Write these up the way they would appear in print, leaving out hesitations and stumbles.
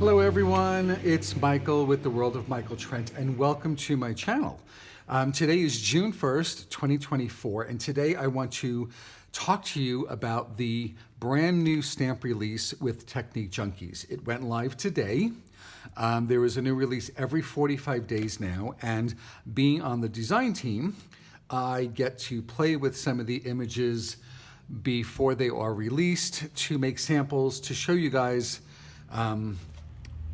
Hello everyone, it's Michael with the World of Michael Trent, and welcome to my channel. Today is June 1st, 2024, and today I want to talk to you about the brand new stamp release with Technique Junkies. It went live today. There is a new release every 45 days now, and being on the design team, I get to play with some of the images before they are released to make samples to show you guys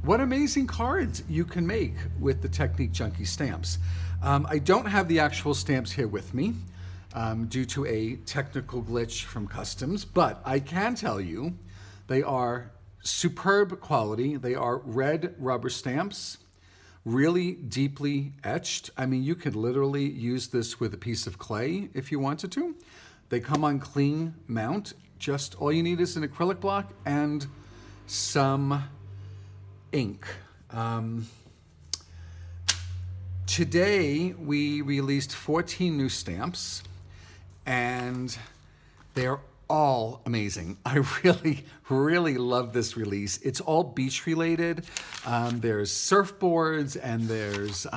what amazing cards you can make with the Technique Junkie stamps. I don't have the actual stamps here with me due to a technical glitch from customs, but I can tell you they are superb quality. They are red rubber stamps, really deeply etched. I mean, you could literally use this with a piece of clay if you wanted to. They come on clean mount. Just all you need is an acrylic block and some ink. Today we released 14 new stamps and they're all amazing. I really love this release. It's all beach related. There's surfboards and there's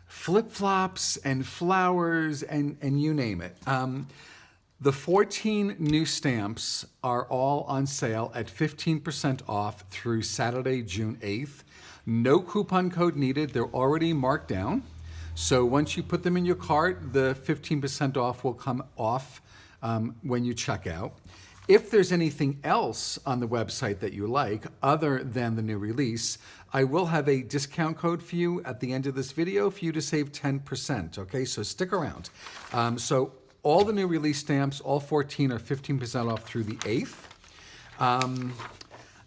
flip-flops and flowers and you name it. The 14 new stamps are all on sale at 15% off through Saturday, June 8th. No coupon code needed. They're already marked down. So once you put them in your cart, the 15% off will come off when you check out. If there's anything else on the website that you like other than the new release, I will have a discount code for you at the end of this video for you to save 10%, okay? So stick around. So all the new release stamps, all 14 are 15% off through the 8th.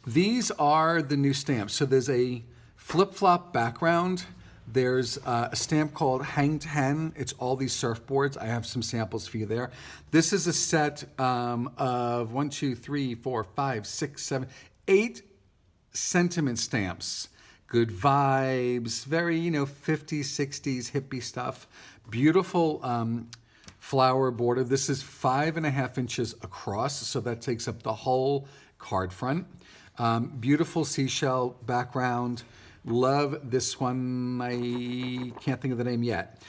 These are the new stamps. So there's a flip-flop background. There's a stamp called Hang 10. It's all these surfboards. I have some samples for you there. This is a set of 1, 2, 3, 4, 5, 6, 7, 8 sentiment stamps. Good vibes, very, 50s, 60s, hippie stuff. Beautiful flower border. This is 5.5 inches across, so that takes up the whole card front. Beautiful seashell background. Love this one. I can't think of the name yet.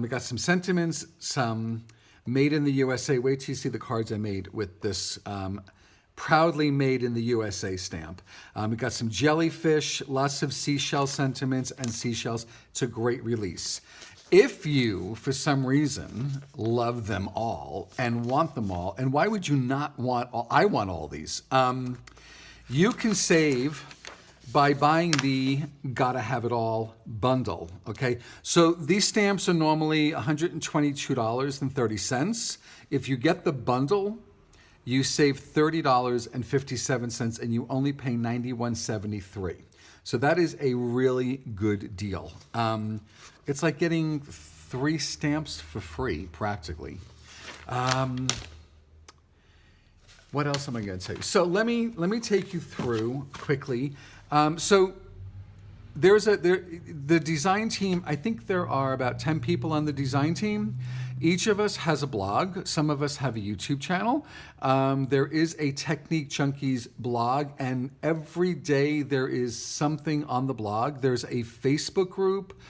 We got some sentiments, some made in the USA. Wait till you see the cards I made with this proudly made in the USA stamp. We got some jellyfish, lots of seashell sentiments and seashells. It's a great release. If you, for some reason, love them all and want them all, and why would you not want all? I want all these. You can save by buying the Gotta Have It All bundle, okay? So these stamps are normally $122.30. If you get the bundle, you save $30.57 and you only pay $91.73. So that is a really good deal. It's like getting 3 stamps for free, practically. What else am I going to tell you? So let me take you through quickly. So the design team. I think there are about 10 people on the design team. Each of us has a blog. Some of us have a YouTube channel. There is a Technique Junkies blog, and every day there is something on the blog. There's a Facebook group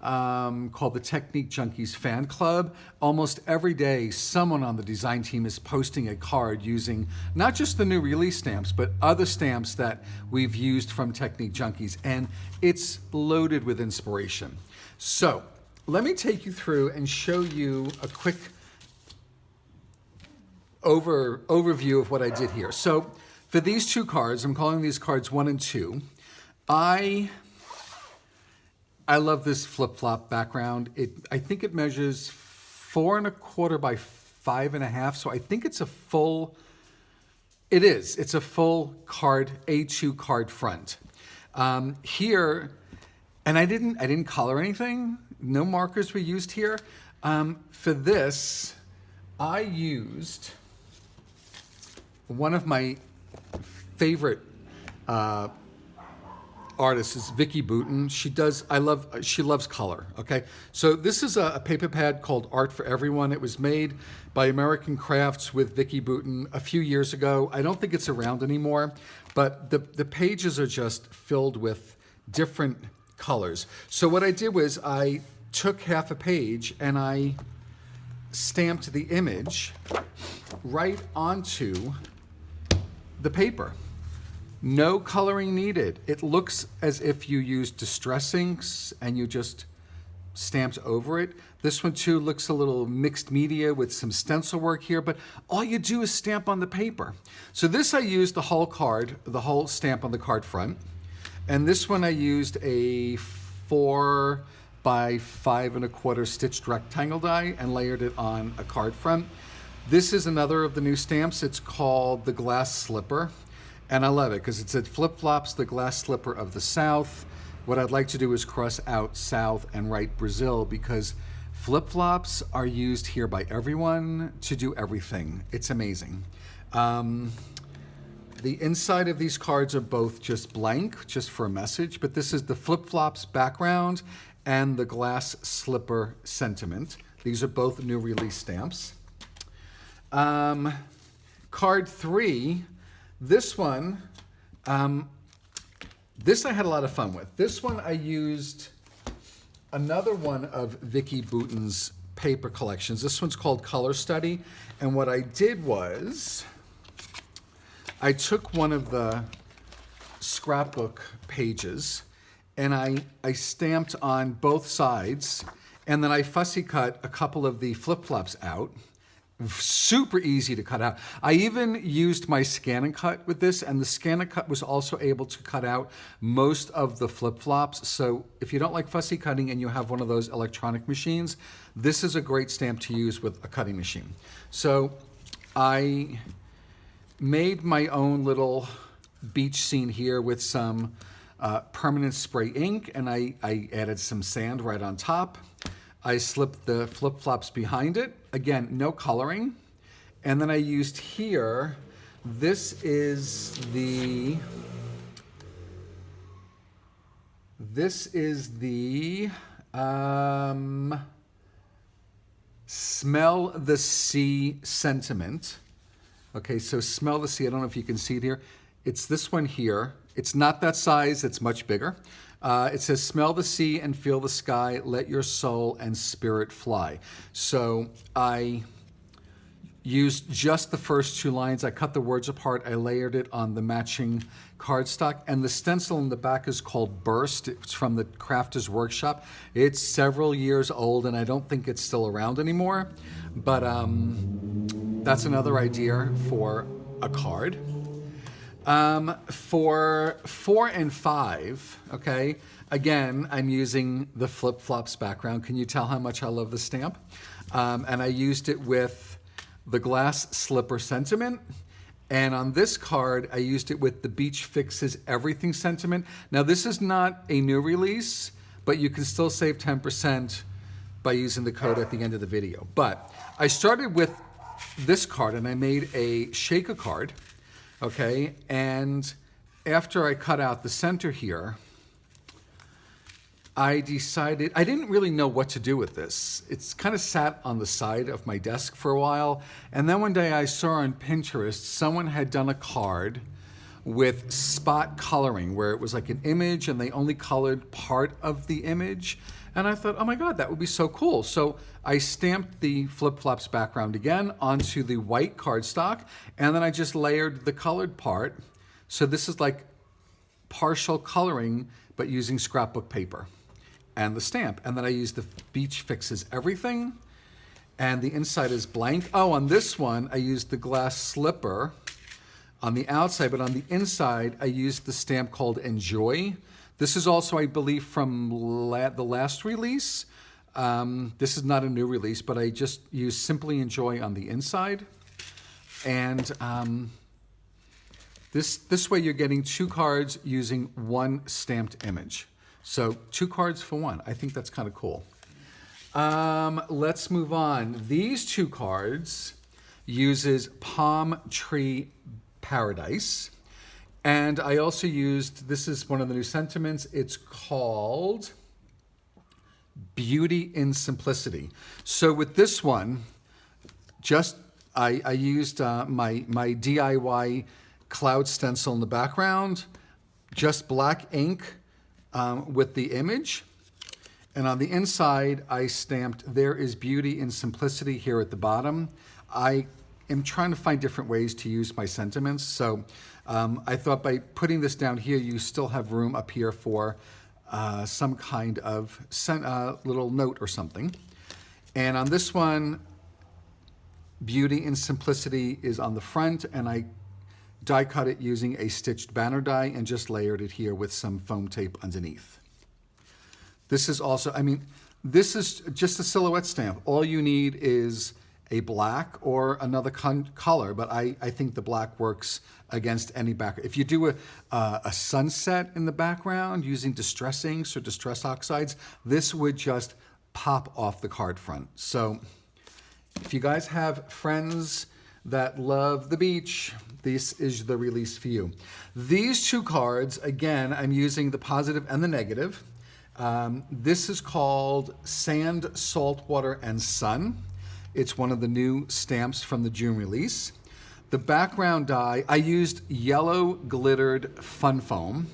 called the Technique Junkies Fan Club. Almost every day, someone on the design team is posting a card using not just the new release stamps, but other stamps that we've used from Technique Junkies, and it's loaded with inspiration. So let me take you through and show you a quick overview of what I did here. So for these 2 cards, I'm calling these cards 1 and 2. I love this flip-flop background. I think it measures 4.25 by 5.5. So I think it's a full, it's a full card, A2 card front. Here, and I didn't color anything. No markers were used here. For this, I used one of my favorite artist is Vicki Boutin. She loves color, okay? So this is a paper pad called Art for Everyone. It was made by American Crafts with Vicki Boutin a few years ago. I don't think it's around anymore, but the pages are just filled with different colors. So what I did was I took half a page and I stamped the image right onto the paper. No coloring needed. It looks as if you used distress inks and you just stamped over it. This one too looks a little mixed media with some stencil work here, but all you do is stamp on the paper. So this I used the whole card, the whole stamp on the card front. And this one I used a 4 by 5 1/4 stitched rectangle die and layered it on a card front. This is another of the new stamps. It's called the Glass Slipper. And I love it because it said flip-flops, the glass slipper of the South. What I'd like to do is cross out South and write Brazil because flip-flops are used here by everyone to do everything. It's amazing. The inside of these cards are both just blank, just for a message, but this is the flip-flops background and the glass slipper sentiment. These are both new release stamps. Card 3, this one, this I had a lot of fun with. This one I used another one of Vicki Boutin's paper collections. This one's called Color Study, and what I did was I took one of the scrapbook pages and I stamped on both sides, and then I fussy cut a couple of the flip-flops out. Super easy to cut out. I even used my scan and cut with this, and the scan and cut was also able to cut out most of the flip-flops. So if you don't like fussy cutting and you have one of those electronic machines, this is a great stamp to use with a cutting machine. So I made my own little beach scene here with some permanent spray ink, and I added some sand right on top. I slipped the flip-flops behind it. Again, no coloring. And then I used here, this is the Smell the Sea sentiment. Okay, so Smell the Sea, I don't know if you can see it here. It's this one here. It's not that size, it's much bigger. It says, smell the sea and feel the sky, let your soul and spirit fly. So I used just the first 2 lines. I cut the words apart. I layered it on the matching cardstock. And the stencil in the back is called Burst. It's from the Crafter's Workshop. It's several years old, and I don't think it's still around anymore. But that's another idea for a card. For 4 and 5, okay, again, I'm using the flip-flops background. Can you tell how much I love the stamp? And I used it with the glass slipper sentiment. And on this card, I used it with the Beach Fixes Everything sentiment. Now, this is not a new release, but you can still save 10% by using the code at the end of the video. But I started with this card, and I made a shaker card. Okay, and after I cut out the center here, I decided, I didn't really know what to do with this. It's kind of sat on the side of my desk for a while, and then one day I saw on Pinterest someone had done a card with spot coloring where it was like an image and they only colored part of the image. And I thought, oh my God, that would be so cool. So I stamped the flip-flops background again onto the white cardstock, and then I just layered the colored part. So this is like partial coloring, but using scrapbook paper and the stamp. And then I used the Beach Fixes Everything, and the inside is blank. Oh, on this one, I used the glass slipper on the outside, but on the inside, I used the stamp called Enjoy. This is also, I believe, from the last release. This is not a new release, but I just used Simply Enjoy on the inside. And this way you're getting 2 cards using 1 stamped image. So 2 cards for 1. I think that's kind of cool. Let's move on. These 2 cards uses Palm Tree Paradise. And I also used, this is one of the new sentiments, it's called Beauty in Simplicity. So with this one, I used my DIY cloud stencil in the background, just black ink with the image. And on the inside, I stamped, "There is beauty in simplicity" here at the bottom. I am trying to find different ways to use my sentiments. So I thought by putting this down here, you still have room up here for some kind of little note or something. And on this one, Beauty in Simplicity is on the front, and I die cut it using a stitched banner die and just layered it here with some foam tape underneath. This is also, I mean, this is just a silhouette stamp. All you need is a black or another color, but I think the black works against any background. If you do a sunset in the background using distress inks or distress oxides, this would just pop off the card front. So if you guys have friends that love the beach, this is the release for you. These two cards, again, I'm using the positive and the negative. This is called Sand, Saltwater, and Sun. It's one of the new stamps from the June release. The background die, I used yellow glittered fun foam.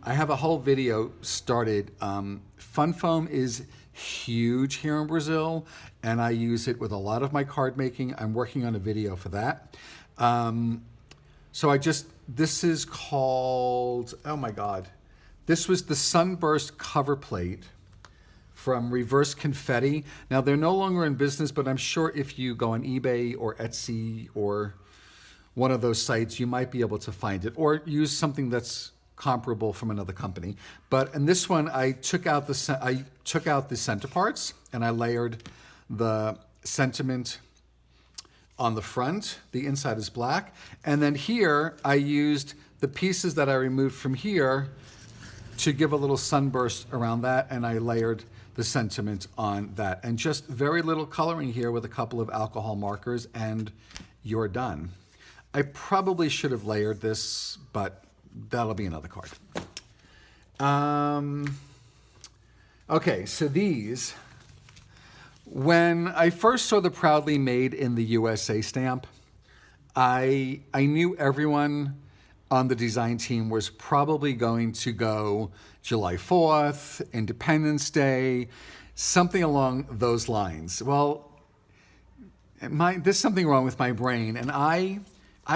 I have a whole video started. Fun foam is huge here in Brazil, and I use it with a lot of my card making. I'm working on a video for that. This is called, oh my God. This was the Sunburst cover plate from Reverse Confetti. Now, they're no longer in business, but I'm sure if you go on eBay or Etsy or one of those sites, you might be able to find it, or use something that's comparable from another company. But in this one, I took out the center parts and I layered the sentiment on the front. The inside is black. And then here, I used the pieces that I removed from here to give a little sunburst around that, and I layered the sentiment on that. And just very little coloring here with a couple of alcohol markers, and you're done. I probably should have layered this, but that'll be another card. Okay, so these, when I first saw the Proudly Made in the USA stamp, I knew everyone on the design team was probably going to go July 4th, Independence Day, something along those lines. Well, there's something wrong with my brain, and I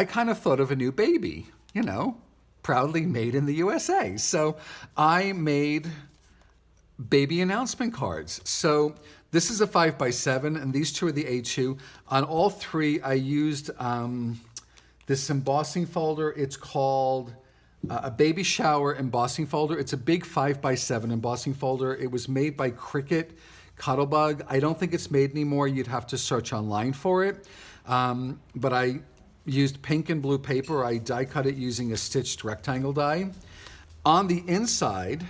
kind of thought of a new baby, you know, Proudly Made in the USA. So I made baby announcement cards. So this is a 5x7, and these two are the A2. On all three, I used this embossing folder. It's called a baby shower embossing folder. It's a big 5x7 embossing folder. It was made by Cricut Cuttlebug. I don't think it's made anymore. You'd have to search online for it. But I used pink and blue paper. I die cut it using a stitched rectangle die. On the inside,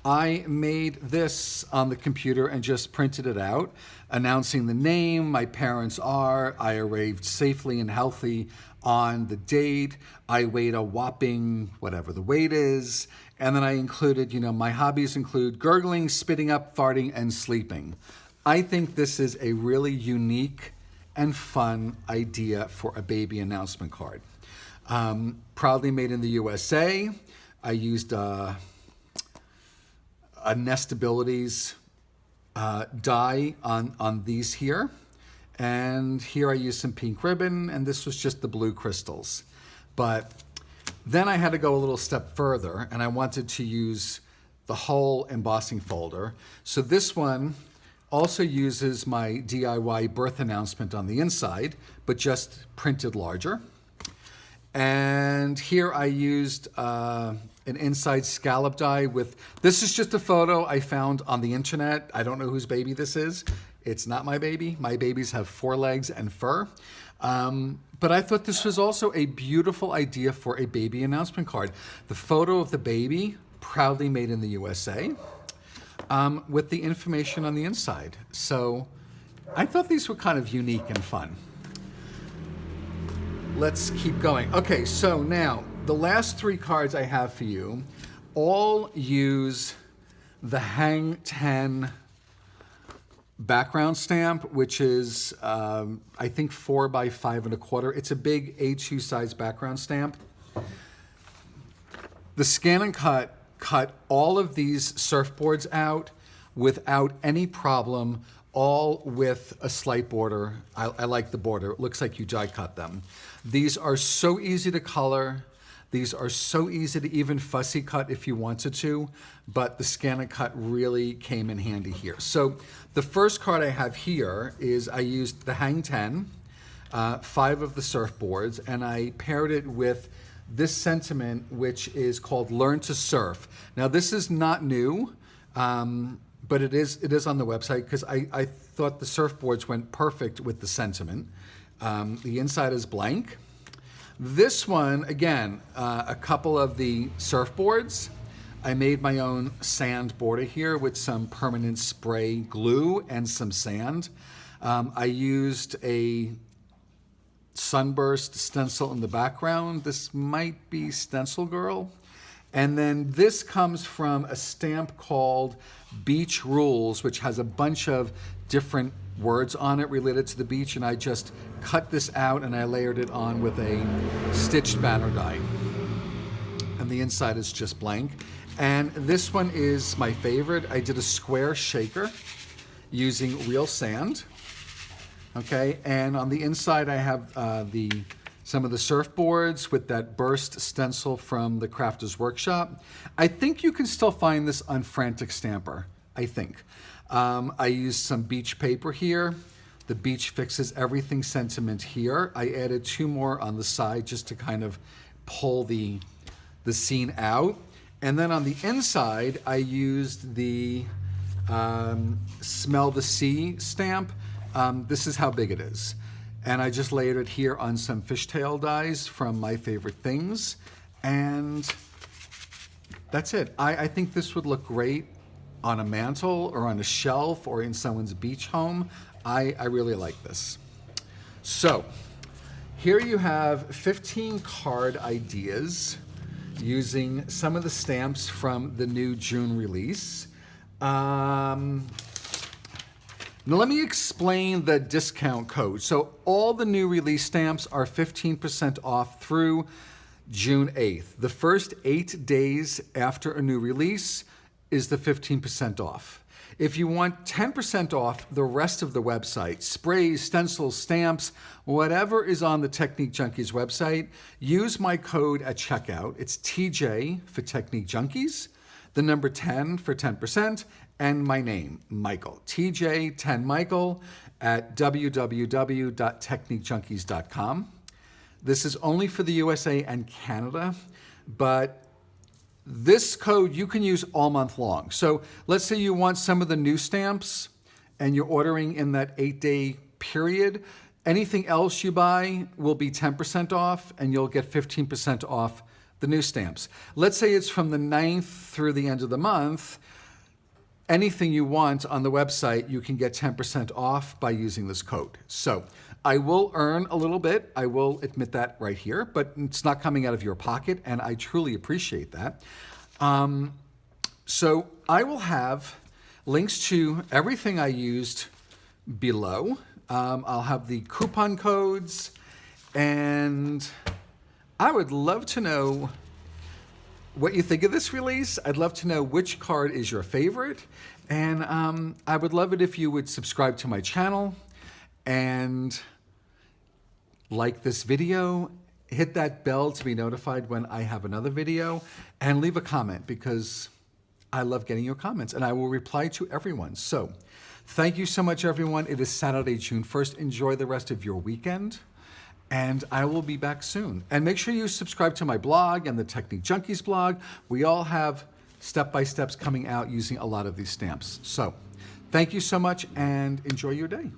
I made this on the computer and just printed it out, announcing the name, my parents are, I arrived safely and healthy on the date, I weighed a whopping, whatever the weight is, and then I included, you know, my hobbies include gurgling, spitting up, farting, and sleeping. I think this is a really unique and fun idea for a baby announcement card. Proudly Made in the USA. I used a Nestabilities die on these here. And here I used some pink ribbon, and this was just the blue crystals. But then I had to go a little step further, and I wanted to use the whole embossing folder. So this one also uses my DIY birth announcement on the inside, but just printed larger. And here I used an inside scallop die with, this is just a photo I found on the internet. I don't know whose baby this is. It's not my baby. My babies have 4 legs and fur. But I thought this was also a beautiful idea for a baby announcement card. The photo of the baby, proudly made in the USA, with the information on the inside. So I thought these were kind of unique and fun. Let's keep going. Okay, so now the last 3 cards I have for you all use the Hang 10 background stamp, which is, I think 4 by 5 1/4. It's a big A2 size background stamp. The Scan and cut all of these surfboards out without any problem, all with a slight border. I like the border. It looks like you die cut them. These are so easy to color. These are so easy to even fussy cut if you wanted to, but the Scan and cut really came in handy here. So the first card I have here is I used the Hang 10, 5 of the surfboards, and I paired it with this sentiment, which is called Learn to Surf. Now this is not new, but it is on the website because I thought the surfboards went perfect with the sentiment. The inside is blank. This one, again, a couple of the surfboards. I made my own sand border here with some permanent spray glue and some sand. I used a sunburst stencil in the background. This might be Stencil Girl. And then this comes from a stamp called Beach Rules, which has a bunch of different words on it related to the beach, and I just cut this out and I layered it on with a stitched banner die. And the inside is just blank. And this one is my favorite. I did a square shaker using real sand. Okay, and on the inside I have some of the surfboards with that burst stencil from the Crafter's Workshop. I think you can still find this on Frantic Stamper, I think. I used some beach paper here. The beach fixes everything sentiment here. I added 2 more on the side just to kind of pull the scene out. And then on the inside, I used the Smell the Sea stamp. This is how big it is. And I just layered it here on some fishtail dies from My Favorite Things. And that's it. I think this would look great on a mantle or on a shelf or in someone's beach home. I really like this. So here you have 15 card ideas using some of the stamps from the new June release. Now let me explain the discount code. So all the new release stamps are 15% off through June 8th. The first 8 days after a new release is the 15% off. If you want 10% off the rest of the website, sprays, stencils, stamps, whatever is on the Technique Junkies website, use my code at checkout. It's TJ for Technique Junkies, the number 10 for 10%, and my name, Michael. TJ10Michael at www.techniquejunkies.com. This is only for the USA and Canada, but this code you can use all month long. So let's say you want some of the new stamps and you're ordering in that 8-day period. Anything else you buy will be 10% off and you'll get 15% off the new stamps. Let's say it's from the 9th through the end of the month. Anything you want on the website, you can get 10% off by using this code. So I will earn a little bit. I will admit that right here, but it's not coming out of your pocket, and I truly appreciate that. So I will have links to everything I used below. I'll have the coupon codes, and I would love to know what you think of this release. I'd love to know which card is your favorite, and I would love it if you would subscribe to my channel and like this video, hit that bell to be notified when I have another video, and leave a comment because I love getting your comments and I will reply to everyone. So thank you so much, everyone. It is Saturday, June 1st. Enjoy the rest of your weekend, and I will be back soon. And make sure you subscribe to my blog and the Technique Junkies blog. We all have step-by-steps coming out using a lot of these stamps. So thank you so much and enjoy your day.